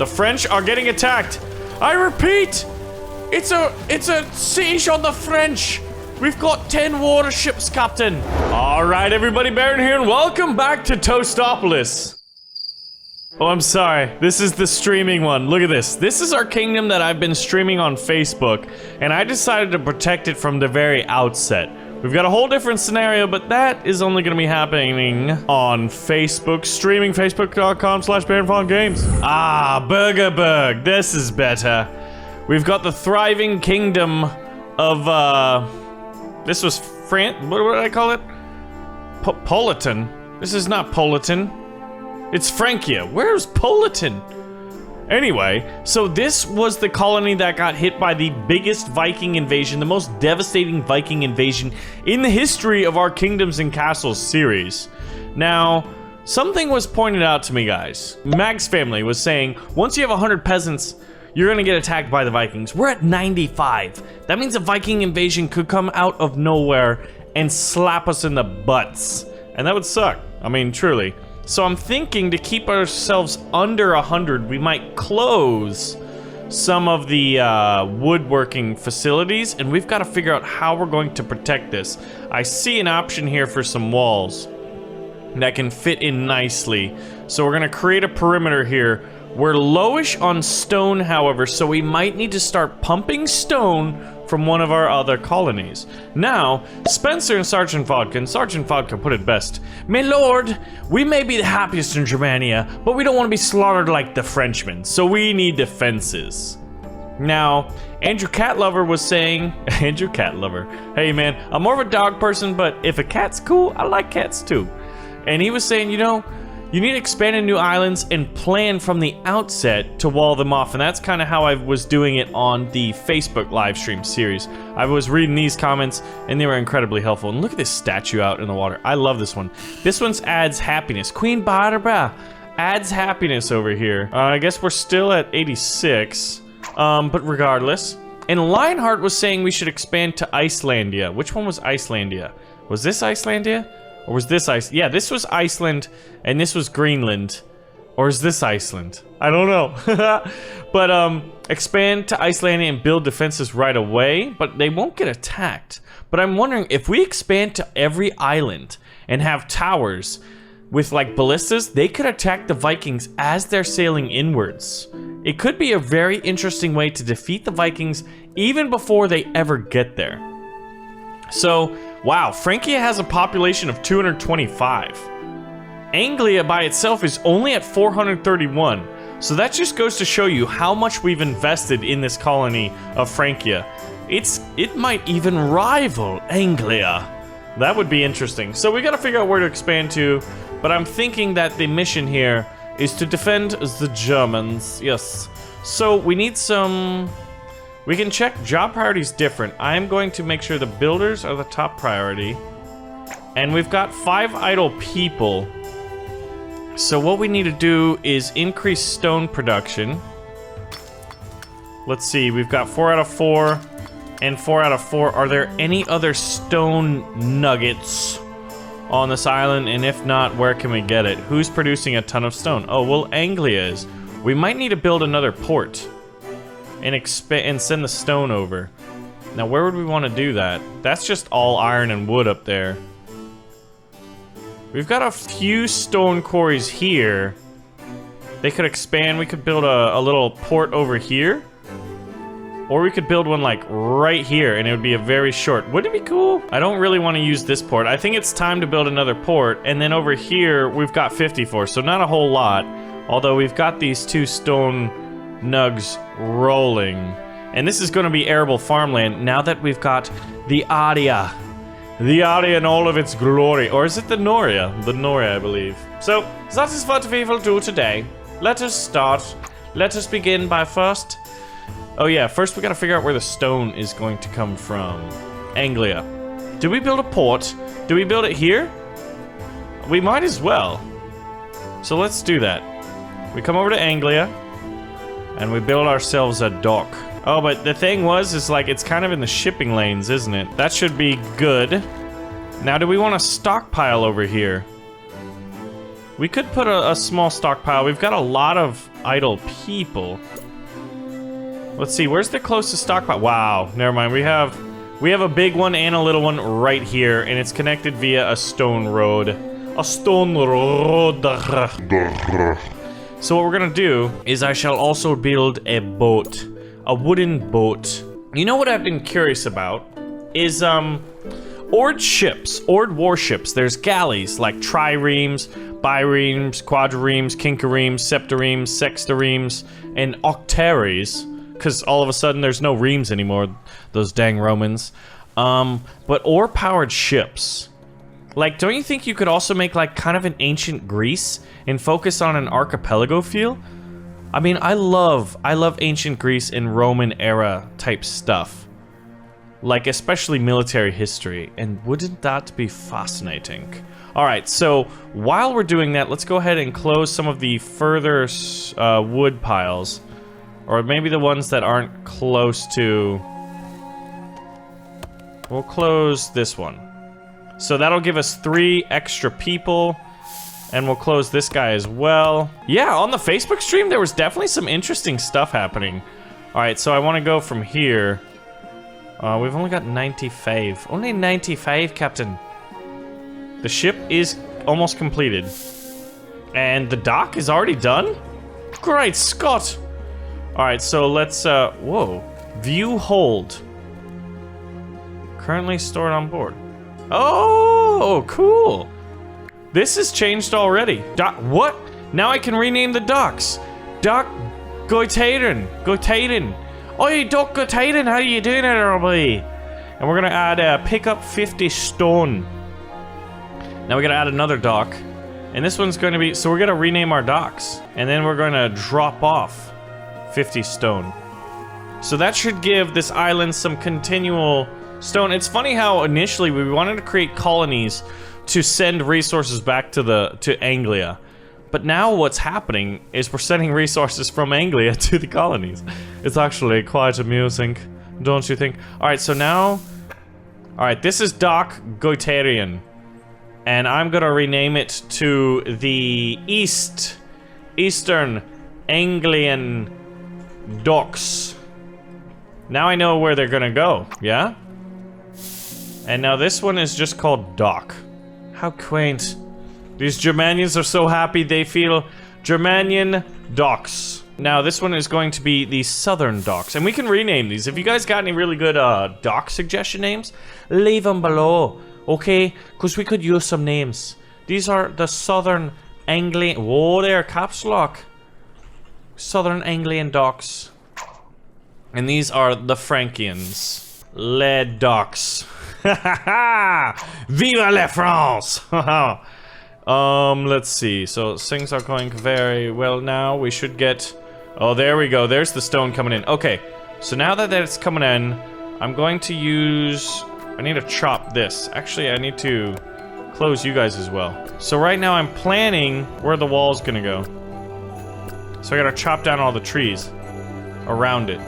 The French are getting attacked. I repeat, it's a siege on the French. We've got 10 warships, Captain. All right, everybody, Baron here, and welcome back to Toastopolis. Oh, I'm sorry. This is the streaming one. Look at this. This is our kingdom that I've been streaming on Facebook, and I decided to protect it from the very outset. We've got a whole different scenario, but that is only going to be happening on Facebook, streaming facebook.com/BaronFonGames. Ah, Burgerberg. This is better. We've got the thriving kingdom of, this was what did I call it? Politan. This is not Politan. It's Francia. Where's Politan? Anyway, so this was the colony that got hit by the biggest Viking invasion, the most devastating Viking invasion in the history of our Kingdoms and Castles series. Now, something was pointed out to me, guys. Mag's family was saying, once you have 100 peasants, you're gonna get attacked by the Vikings. We're at 95. That means a Viking invasion could come out of nowhere and slap us in the butts. And that would suck. I mean, truly. So I'm thinking to keep ourselves under 100, we might close some of the woodworking facilities, and we've got to figure out how we're going to protect this. I see an option here for some walls that can fit in nicely. So we're going to create a perimeter here. We're lowish on stone, however, so we might need to start pumping stone from one of our other colonies. Now, Spencer and Sergeant Vodka put it best. My lord, we may be the happiest in Germania, but we don't want to be slaughtered like the Frenchmen, so we need defenses. Now, Andrew Catlover was saying, Andrew Catlover, hey man, I'm more of a dog person, but if a cat's cool, I like cats too. And he was saying, you know, you need to expand in new islands and plan from the outset to wall them off. And that's kind of how I was doing it on the Facebook live stream series. I was reading these comments and they were incredibly helpful. And look at this statue out in the water. I love this one. This one adds happiness. Queen Barbara adds happiness over here. I guess we're still at 86. But regardless. And Lionheart was saying we should expand to Icelandia. Which one was Icelandia? Was this Icelandia? Or was this Yeah, this was Iceland, and this was Greenland. Or is this Iceland? I don't know. But, expand to Iceland and build defenses right away, but they won't get attacked. But I'm wondering, if we expand to every island and have towers with, like, ballistas, they could attack the Vikings as they're sailing inwards. It could be a very interesting way to defeat the Vikings even before they ever get there. So, wow, Francia has a population of 225. Anglia by itself is only at 431. So that just goes to show you how much we've invested in this colony of Francia. It might even rival Anglia. That would be interesting. So we gotta figure out where to expand to, but I'm thinking that the mission here is to defend the Germans. Yes. So we need some... We can check job priorities different. I'm going to make sure the builders are the top priority. And we've got 5 idle people. So what we need to do is increase stone production. Let's see, we've got 4 out of 4 and 4 out of 4. Are there any other stone nuggets on this island? And if not, where can we get it? Who's producing a ton of stone? Oh, well, Anglia is. We might need to build another port. And send the stone over. Now, where would we want to do that? That's just all iron and wood up there. We've got a few stone quarries here. They could expand. We could build a little port over here. Or we could build one, like, right here, and it would be a very short... Wouldn't it be cool? I don't really want to use this port. I think it's time to build another port, and then over here, we've got 54, so not a whole lot. Although we've got these 2 stone... nugs rolling. And this is going to be arable farmland now that we've got the Aria. The Aria in all of its glory. Or is it the Noria? The Noria, I believe. So, that is what we will do today. Let us start. Let us begin by first... Oh yeah, first we gotta figure out where the stone is going to come from. Anglia. Do we build a port? Do we build it here? We might as well. So let's do that. We come over to Anglia. And we build ourselves a dock. Oh, but the thing is like, it's kind of in the shipping lanes, isn't it? That should be good. Now, do we want a stockpile over here? We could put a small stockpile. We've got a lot of idle people. Let's see, where's the closest stockpile? Wow, never mind. We have a big one and a little one right here, and it's connected via a stone road. A stone road. So what we're gonna do is I shall also build a boat. A wooden boat. You know what I've been curious about? Is, oared ships, oared warships. There's galleys like triremes, biremes, quadriremes, quinquiremes, septiremes, sextiremes, and octaries. Because all of a sudden there's no reams anymore, those dang Romans. But oar-powered ships. Like, don't you think you could also make like kind of an ancient Greece and focus on an archipelago feel? I mean, I love ancient Greece and Roman era type stuff. Like, especially military history, and wouldn't that be fascinating? Alright, so while we're doing that, let's go ahead and close some of the further wood piles. Or maybe the ones that aren't close to... We'll close this one. So that'll give us 3 extra people. And we'll close this guy as well. Yeah, on the Facebook stream, there was definitely some interesting stuff happening. Alright, so I want to go from here. We've only got 95. Only 95, Captain. The ship is almost completed. And the dock is already done? Great Scott! Alright, so let's, whoa. View hold. Currently stored on board. Oh, cool! This has changed already. Dock, what? Now I can rename the docks. Dock Goitaren. Oi, Dock Goitaren, how you doing, everybody? And we're gonna add pick up 50 stone. Now we're gonna add another dock. And this one's gonna be, so we're gonna rename our docks. And then we're gonna drop off 50 stone. So that should give this island some continual stone. It's funny how initially we wanted to create colonies to send resources back to Anglia. But now what's happening is we're sending resources from Anglia to the colonies. It's actually quite amusing, don't you think? Alright, so now... Alright, this is Dock Goitarian. And I'm gonna rename it to the Eastern Anglian Docks. Now I know where they're gonna go, yeah? And now this one is just called Dock. How quaint. These Germanians are so happy they feel Germanian Docks. Now this one is going to be the Southern Docks. And we can rename these. If you guys got any really good dock suggestion names, leave them below. Okay? Because we could use some names. These are the Southern Anglian... Whoa there, caps lock. Southern Anglian Docks. And these are the Frankians. Lead Docks. Viva la France! Let's see. So things are going very well now. We should get... Oh, there we go. There's the stone coming in. Okay. So now that it's coming in, I'm going to use... I need to chop this. Actually, I need to close you guys as well. So right now I'm planning where the wall's gonna go. So I gotta chop down all the trees around it.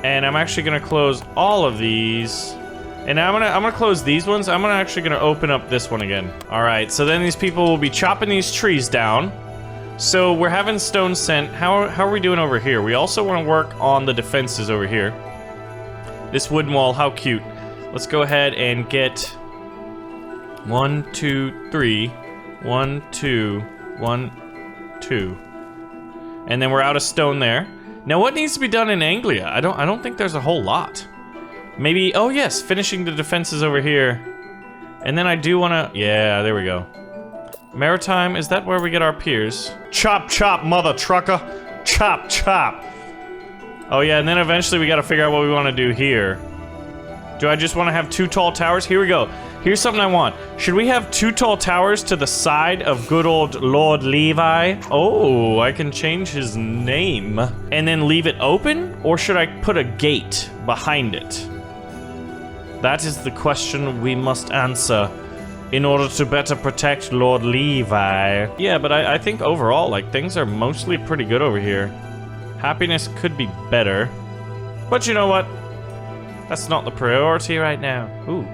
And I'm actually gonna close all of these. And I'm gonna close these ones. I'm actually gonna open up this one again. Alright, so then these people will be chopping these trees down. So we're having stone sent. How are we doing over here? We also want to work on the defenses over here. This wooden wall, how cute. Let's go ahead and get 1, 2, 3. 1, 2, 1, 2. And then we're out of stone there. Now what needs to be done in Anglia? I don't think there's a whole lot. Maybe, oh yes, finishing the defenses over here. And then I do wanna, yeah, there we go. Maritime, is that where we get our piers? Chop, chop, mother trucker. Chop, chop. Oh yeah, and then eventually we gotta figure out what we wanna do here. Do I just wanna have 2 tall towers? Here we go. Here's something I want. Should we have 2 tall towers to the side of good old Lord Levi? Oh, I can change his name. And then leave it open? Or should I put a gate behind it? That is the question we must answer in order to better protect Lord Levi. Yeah, but I think overall, like, things are mostly pretty good over here. Happiness could be better. But you know what? That's not the priority right now. Ooh.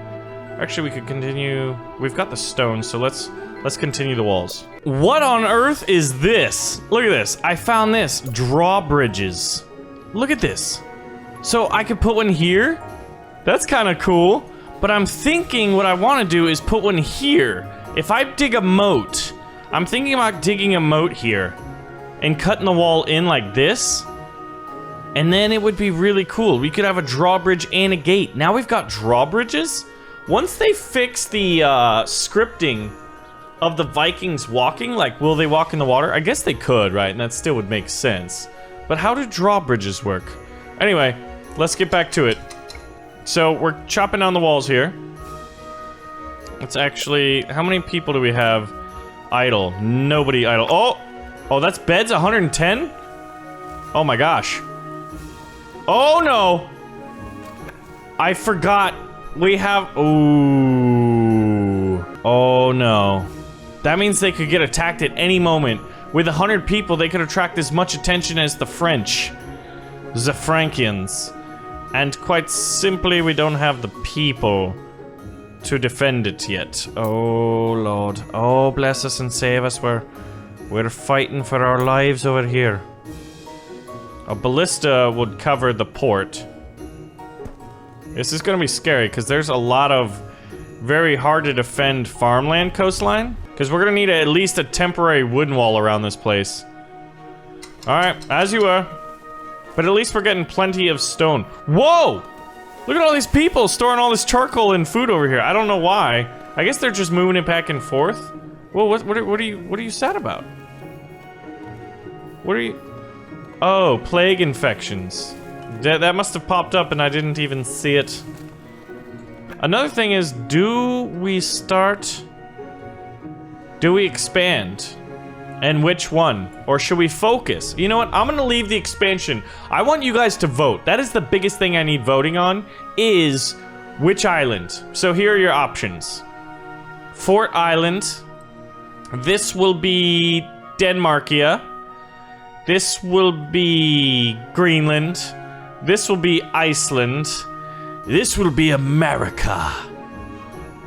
Actually, we could continue. We've got the stone, so let's Let's continue the walls. What on earth is this? Look at this. I found this. Drawbridges. Look at this. So I could put one here. That's kind of cool. But I'm thinking what I want to do is put one here. If I dig a moat, I'm thinking about digging a moat here and cutting the wall in like this. And then it would be really cool. We could have a drawbridge and a gate. Now we've got drawbridges. Once they fix the scripting of the Vikings walking, like, will they walk in the water? I guess they could, right? And that still would make sense. But how do drawbridges work? Anyway, let's get back to it. So, we're chopping down the walls here. Let's actually... How many people do we have idle? Nobody idle. Oh! Oh, that's beds? 110? Oh my gosh. Oh no! I forgot. We have... Ooh. Oh no. That means they could get attacked at any moment. With 100 people, they could attract as much attention as the French. The Frankians. And quite simply, we don't have the people to defend it yet. Oh, Lord. Oh, bless us and save us. We're fighting for our lives over here. A ballista would cover the port. This is going to be scary, because there's a lot of very hard to defend farmland coastline. Because we're going to need at least a temporary wooden wall around this place. Alright, as you are. But at least we're getting plenty of stone. Whoa! Look at all these people storing all this charcoal and food over here. I don't know why. I guess they're just moving it back and forth. Whoa, what are you sad about? What are you... Oh, plague infections. That must have popped up and I didn't even see it. Another thing is, do we expand? And which one? Or should we focus? You know what? I'm gonna leave the expansion. I want you guys to vote. That is the biggest thing I need voting on, is which island. So here are your options. Fort Island. This will be Denmarkia. This will be Greenland. This will be Iceland. This will be America.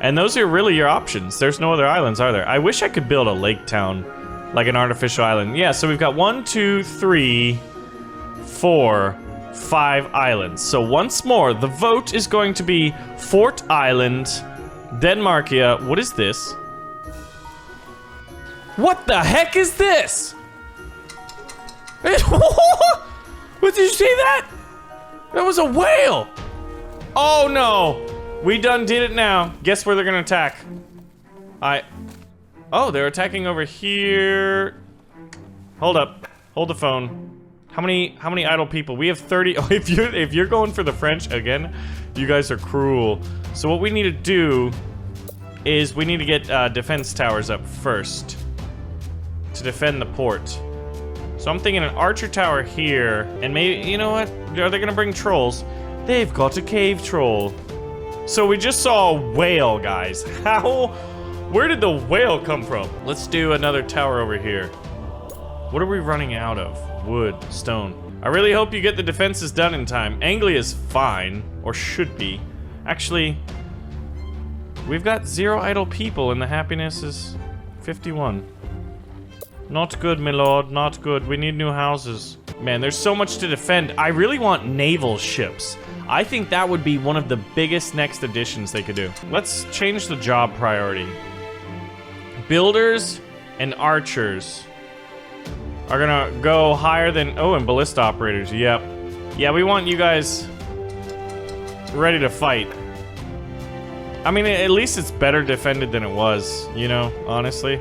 And those are really your options. There's no other islands, are there? I wish I could build a lake town. Like an artificial island. Yeah, so we've got 1, 2, 3, 4, 5 islands. So once more, the vote is going to be Fort Island, Denmarkia. What is this? What the heck is this? What, did you see that? That was a whale. Oh no. We done did it now. Guess where they're gonna attack? Oh, they're attacking over here. Hold up. Hold the phone. How many idle people? We have 30. Oh, if you're going for the French again, you guys are cruel. So what we need to do is we need to get defense towers up first to defend the port. So I'm thinking an archer tower here, and maybe, you know what? Are they gonna bring trolls? They've got a cave troll. So we just saw a whale, guys. How? Where did the whale come from? Let's do another tower over here. What are we running out of? Wood, stone. I really hope you get the defenses done in time. Anglia is fine, or should be. Actually, we've got 0 idle people and the happiness is 51. Not good, my lord, not good. We need new houses. Man, there's so much to defend. I really want naval ships. I think that would be one of the biggest next additions they could do. Let's change the job priority. Builders and archers are gonna go higher than... Oh, and ballista operators, yep. Yeah, we want you guys ready to fight. I mean, at least it's better defended than it was, you know, honestly.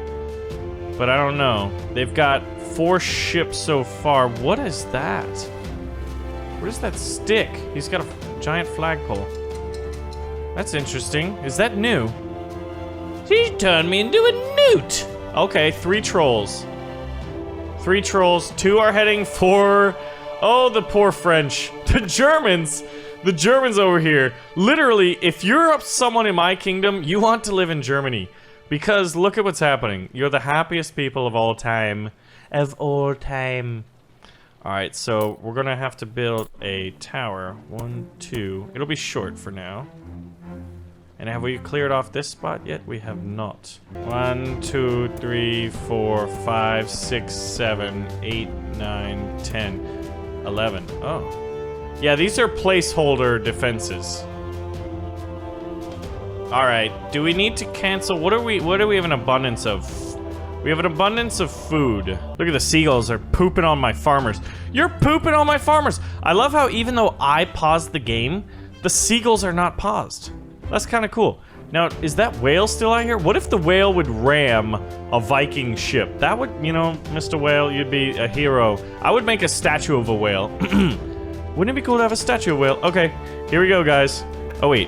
But I don't know. They've got 4 ships so far. What is that? What is that stick? He's got a giant flagpole. That's interesting. Is that new? She turned me into a newt. Okay, 3 trolls. 3 trolls. 2 are heading for... Oh, the poor French. The Germans. The Germans over here. Literally, if you're someone in my kingdom, you want to live in Germany. Because look at what's happening. You're the happiest people of all time. Of all time. Alright, so we're gonna have to build a tower. 1, 2. It'll be short for now. And have we cleared off this spot yet? We have not. 1, 2, 3, 4, 5, 6, 7, 8, 9, 10, 11. Oh. Yeah, these are placeholder defenses. Alright, do we need to cancel? What do we have an abundance of? We have an abundance of food. Look at the seagulls are pooping on my farmers. You're pooping on my farmers! I love how even though I paused the game, the seagulls are not paused. That's kind of cool. Now, is that whale still out here? What if the whale would ram a Viking ship? That would, you know, Mr. Whale, you'd be a hero. I would make a statue of a whale. Wouldn't it be cool to have a statue of a whale? Okay, here we go, guys. Oh, wait.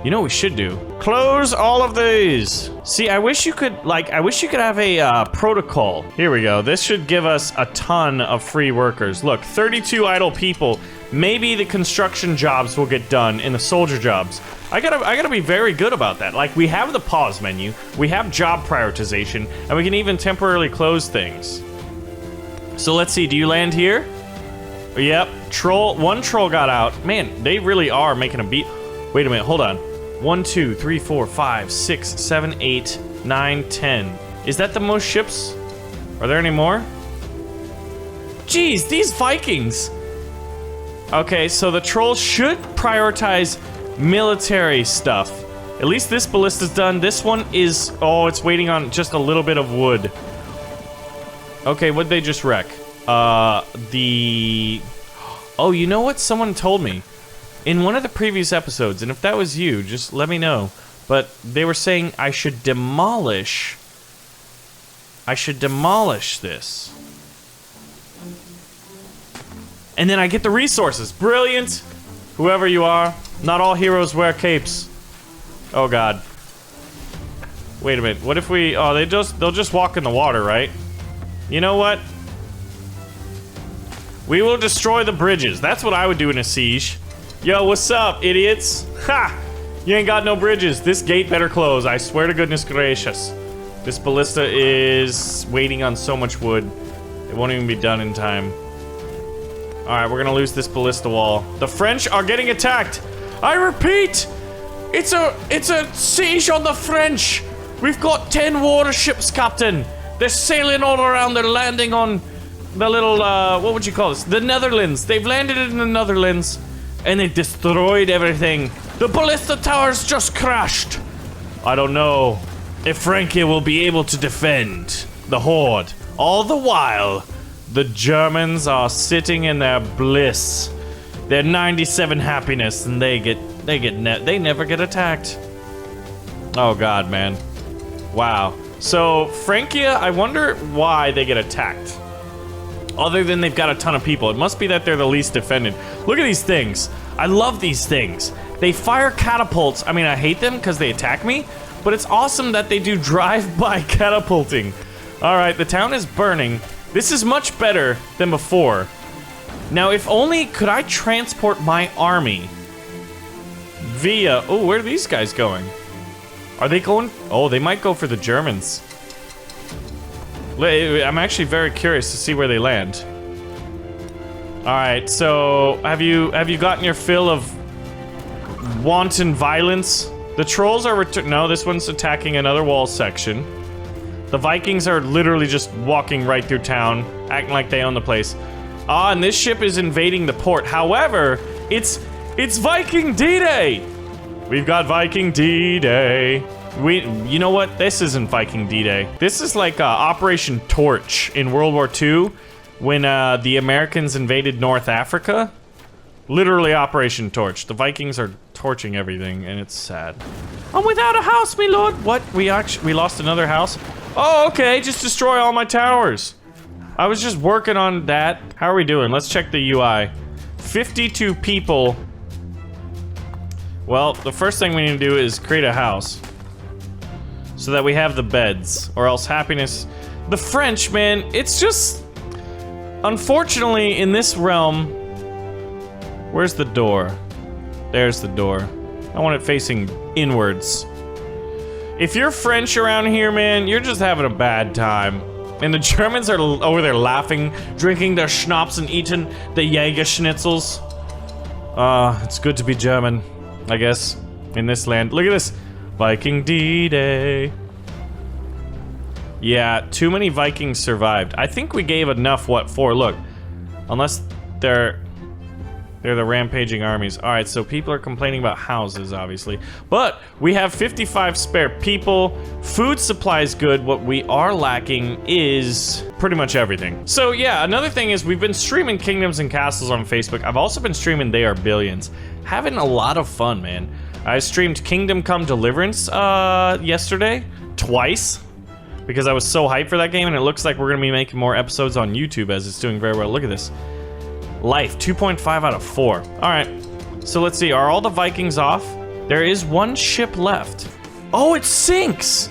You know what we should do? Close all of these. See, I wish you could have a protocol. Here we go. This should give us a ton of free workers. Look, 32 idle people. Maybe the construction jobs will get done in the soldier jobs. I gotta be very good about that. Like, we have the pause menu, we have job prioritization, and we can even temporarily close things. So let's see, do you land here? Yep, one troll got out. Man, they really are making a beat. Wait a minute, hold on. 1, 2, 3, 4, 5, 6, 7, 8, 9, 10. Is that the most ships? Are there any more? Jeez, these Vikings! Okay, so the trolls should prioritize military stuff. At least this ballista's done. This one is... Oh, it's waiting on just a little bit of wood. Okay, what'd they just wreck? Oh, you know what? Someone told me. In one of the previous episodes, and if that was you, just let me know. But they were saying I should demolish... this. And then I get the resources. Brilliant! Whoever you are, not all heroes wear capes. Oh god. Wait a minute, what if we... Oh, they'll just walk in the water, right? You know what? We will destroy the bridges. That's what I would do in a siege. Yo, what's up, idiots? Ha! You ain't got no bridges. This gate better close, I swear to goodness gracious. This ballista is waiting on so much wood. It won't even be done in time. Alright, we're gonna lose this ballista wall. The French are getting attacked! I repeat! It's a siege on the French! We've got 10 warships, Captain! They're sailing all around, they're landing on the little, what would you call this? The Netherlands! They've landed in the Netherlands, and they've destroyed everything. The ballista towers just crashed! I don't know if Francia will be able to defend the horde. All the while, the Germans are sitting in their bliss. Their 97 happiness, and they never get attacked. Oh god, man. Wow. So, Francia, I wonder why they get attacked. Other than they've got a ton of people. It must be that they're the least defended. Look at these things. I love these things. They fire catapults. I mean, I hate them because they attack me, but it's awesome that they do drive-by catapulting. Alright, the town is burning. This is much better than before. Now, if only could I transport my army via... Oh, where are these guys going? Are they going... Oh, they might go for the Germans. I'm actually very curious to see where they land. Alright, so have you gotten your fill of wanton violence? The trolls are no, this one's attacking another wall section. The Vikings are literally just walking right through town, acting like they own the place. Ah, and this ship is invading the port. However, it's Viking D-Day! We've got Viking D-Day. You know what? This isn't Viking D-Day. This is like Operation Torch in World War II when the Americans invaded North Africa. Literally Operation Torch. The Vikings are torching everything, and it's sad. I'm without a house, me lord. What? We lost another house? Oh, okay. Just destroy all my towers. I was just working on that. How are we doing? Let's check the UI. 52 people. Well, the first thing we need to do is create a house. So that we have the beds. Or else happiness... The French, man, it's just... Unfortunately, in this realm... Where's the door? There's the door. I want it facing inwards. If you're French around here, man, you're just having a bad time. And the Germans are over there laughing, drinking their schnapps and eating the Jäger schnitzels. It's good to be German, I guess, in this land. Look at this. Viking D-Day. Yeah, too many Vikings survived. I think we gave enough, what for? Look, unless they're the rampaging armies. All right, so people are complaining about houses, obviously. But we have 55 spare people. Food supply is good. What we are lacking is pretty much everything. So yeah, another thing is we've been streaming Kingdoms and Castles on Facebook. I've also been streaming They Are Billions. Having a lot of fun, man. I streamed Kingdom Come Deliverance yesterday, twice. Because I was so hyped for that game, and it looks like we're gonna be making more episodes on YouTube as it's doing very well. Look at this. Life, 2.5 out of 4. All right, so let's see, are all the Vikings off? There is one ship left. Oh, it sinks!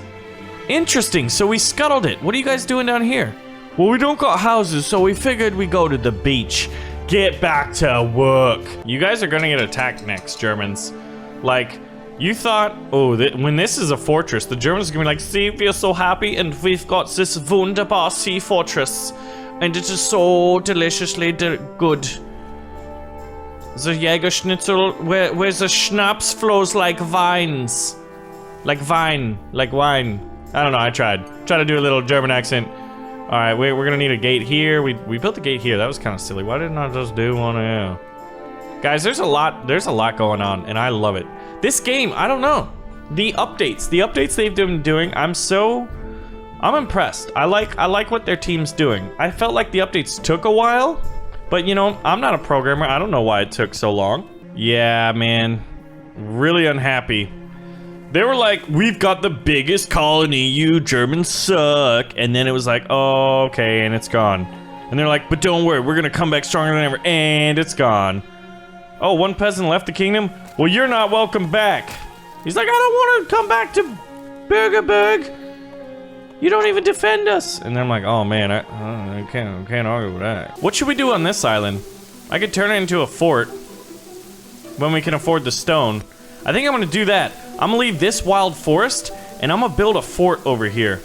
Interesting, so we scuttled it. What are you guys doing down here? Well, we don't got houses, so we figured we go to the beach. Get back to work. You guys are gonna get attacked next, Germans. Like, you thought, oh, when this is a fortress, the Germans are gonna be like, see, we are so happy, and we've got this wunderbar sea fortress, and it is so deliciously good. The Jägerschnitzel, where the schnapps flows like vines. Like wine. I don't know, I tried to do a little German accent. All right, we're gonna need a gate here. We built the gate here, that was kind of silly. Why didn't I just do one here? Guys, there's a lot going on, and I love it. This game, I don't know. The updates they've been doing, I'm impressed. I like what their team's doing. I felt like the updates took a while, but you know, I'm not a programmer. I don't know why it took so long. Yeah, man, really unhappy. They were like, we've got the biggest colony, you Germans suck. And then it was like, oh, okay, and it's gone. And they're like, but don't worry, we're gonna come back stronger than ever, and it's gone. Oh, one peasant left the kingdom? Well, you're not welcome back. He's like, I don't want to come back to Burgerberg. You don't even defend us. And then I'm like, oh man, I can't argue with that. What should we do on this island? I could turn it into a fort when we can afford the stone. I think I'm gonna do that. I'm gonna leave this wild forest and I'm gonna build a fort over here.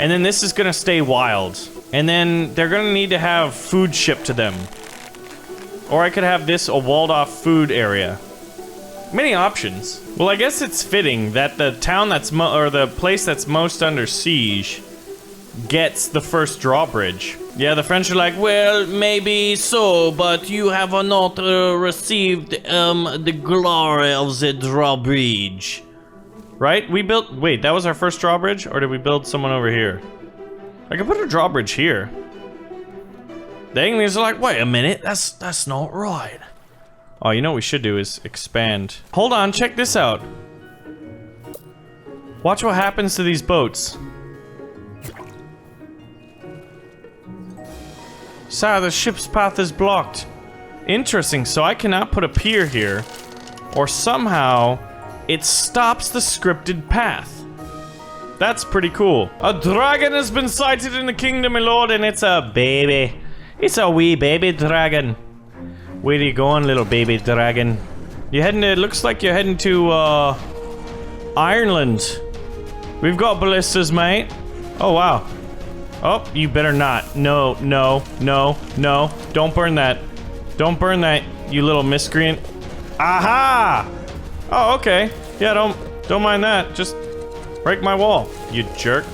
And then this is gonna stay wild. And then they're gonna need to have food shipped to them. Or I could have this a walled off food area. Many options. Well, I guess it's fitting that the town or the place that's most under siege gets the first drawbridge. Yeah, the French are like, well, maybe so, but you have not received the glory of the drawbridge. Right? Wait, that was our first drawbridge? Or did we build someone over here? I could put a drawbridge here. The English are like, wait a minute, that's not right. Oh, you know what we should do is expand. Hold on, check this out. Watch what happens to these boats. Sir, the ship's path is blocked. Interesting, so I cannot put a pier here. Or somehow, it stops the scripted path. That's pretty cool. A dragon has been sighted in the kingdom, my lord, and it's a baby. It's a wee baby dragon. Where are you going, little baby dragon? You heading to, it looks like you're heading to, Ireland. We've got ballistas, mate. Oh, wow. Oh, you better not. No. Don't burn that. Don't burn that, you little miscreant. Aha! Oh, okay. Yeah, don't mind that. Just break my wall, you jerk.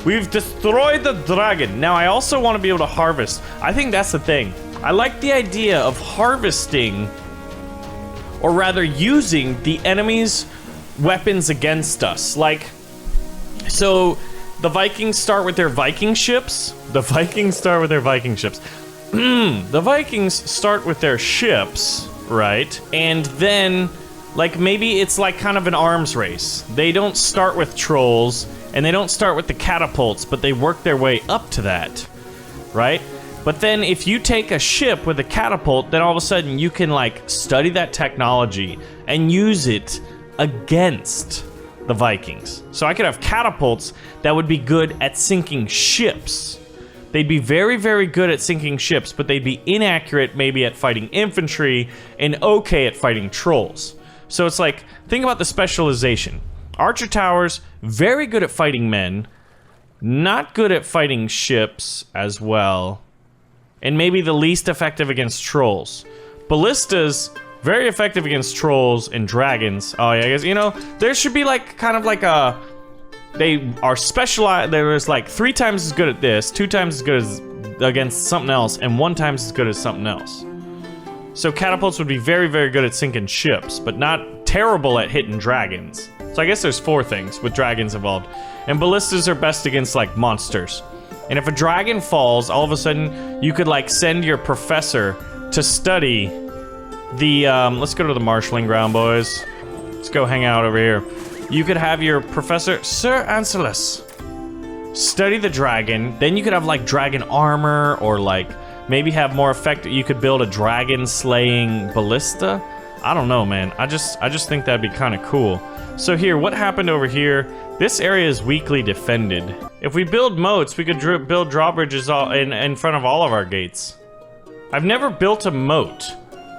We've destroyed the dragon. Now, I also want to be able to harvest. I think that's the thing. I like the idea of harvesting, or rather using the enemy's weapons against us. Like, so the Vikings start with their Viking ships. The Vikings start with their ships, right? And then, like, maybe it's like kind of an arms race. They don't start with trolls, and they don't start with the catapults, but they work their way up to that, right? But then if you take a ship with a catapult, then all of a sudden you can, like, study that technology and use it against the Vikings. So I could have catapults that would be good at sinking ships. They'd be very, very good at sinking ships, but they'd be inaccurate maybe at fighting infantry and okay at fighting trolls. So it's like, think about the specialization. Archer towers, very good at fighting men, not good at fighting ships as well, and maybe the least effective against trolls. Ballistas, Very effective against trolls and dragons. Oh yeah, I guess, you know, there should be like, kind of like a... They are specialized, there's like 3 times as good at this, 2 times as good as against something else, and 1 times as good as something else. So catapults would be very, very good at sinking ships, but not terrible at hitting dragons. So I guess there's 4 things with dragons involved. And ballistas are best against like monsters. And if a dragon falls, all of a sudden you could like send your professor to study the, let's go to the marshalling ground, boys. Let's go hang out over here. You could have your professor, Sir Anselus, study the dragon. Then you could have like dragon armor, or like maybe have more effect. You could build a dragon slaying ballista. I don't know, man. I just think that'd be kind of cool. So here, what happened over here? This area is weakly defended. If we build moats, we could build drawbridges in front of all of our gates. I've never built a moat.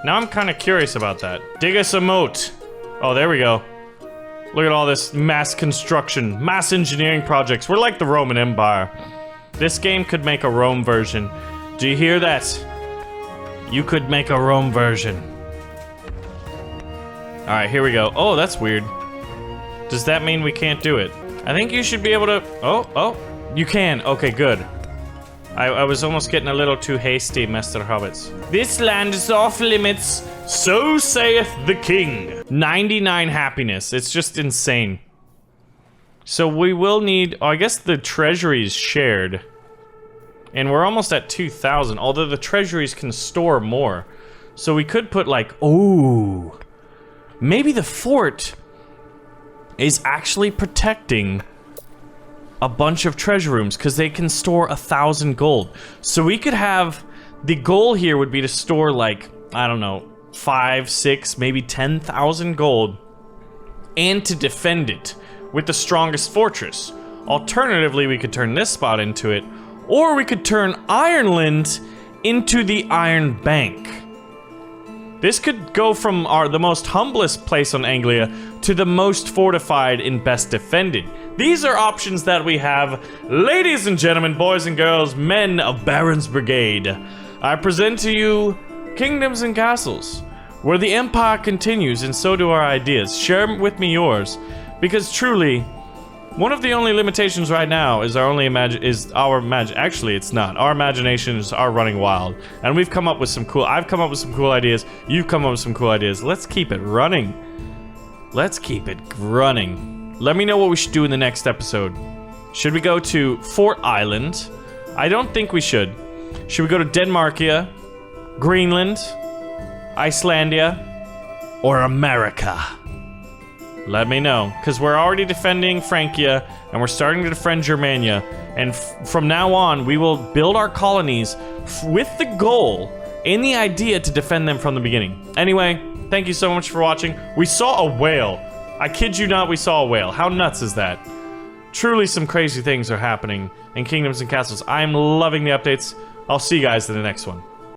Now I'm kind of curious about that. Dig us a moat. Oh, there we go. Look at all this mass construction, mass engineering projects. We're like the Roman Empire. This game could make a Rome version. Do you hear that? You could make a Rome version. Alright, here we go. Oh, that's weird. Does that mean we can't do it? I think you should be able to... Oh, you can. Okay, good. I was almost getting a little too hasty, Master Hobbits. This land is off limits, so saith the king. 99 happiness. It's just insane. So we will need... Oh, I guess the treasury is shared. And we're almost at 2,000, although the treasuries can store more. So we could put like... Oh... Maybe the fort is actually protecting a bunch of treasure rooms, because they can store 1,000 gold. So we could have... The goal here would be to store like, I don't know, 5, 6, maybe 10,000 gold, and to defend it with the strongest fortress. Alternatively, we could turn this spot into it, or we could turn Ironland into the Iron Bank. This could go from the most humblest place on Anglia to the most fortified and best defended. These are options that we have. Ladies and gentlemen, boys and girls, men of Baron's Brigade, I present to you Kingdoms and Castles, where the Empire continues and so do our ideas. Share with me yours, because truly, one of the only limitations right now is actually it's not. Our imaginations are running wild. And we've come up with some cool... I've come up with some cool ideas. You've come up with some cool ideas. Let's keep it running. Let's keep it running. Let me know what we should do in the next episode. Should we go to Fort Island? I don't think we should. Should we go to Denmarkia, Greenland, Icelandia, or America? Let me know, because we're already defending Francia, and we're starting to defend Germania, and from now on, we will build our colonies with the goal and the idea to defend them from the beginning. Anyway, thank you so much for watching. We saw a whale. I kid you not, we saw a whale. How nuts is that? Truly some crazy things are happening in Kingdoms and Castles. I'm loving the updates. I'll see you guys in the next one.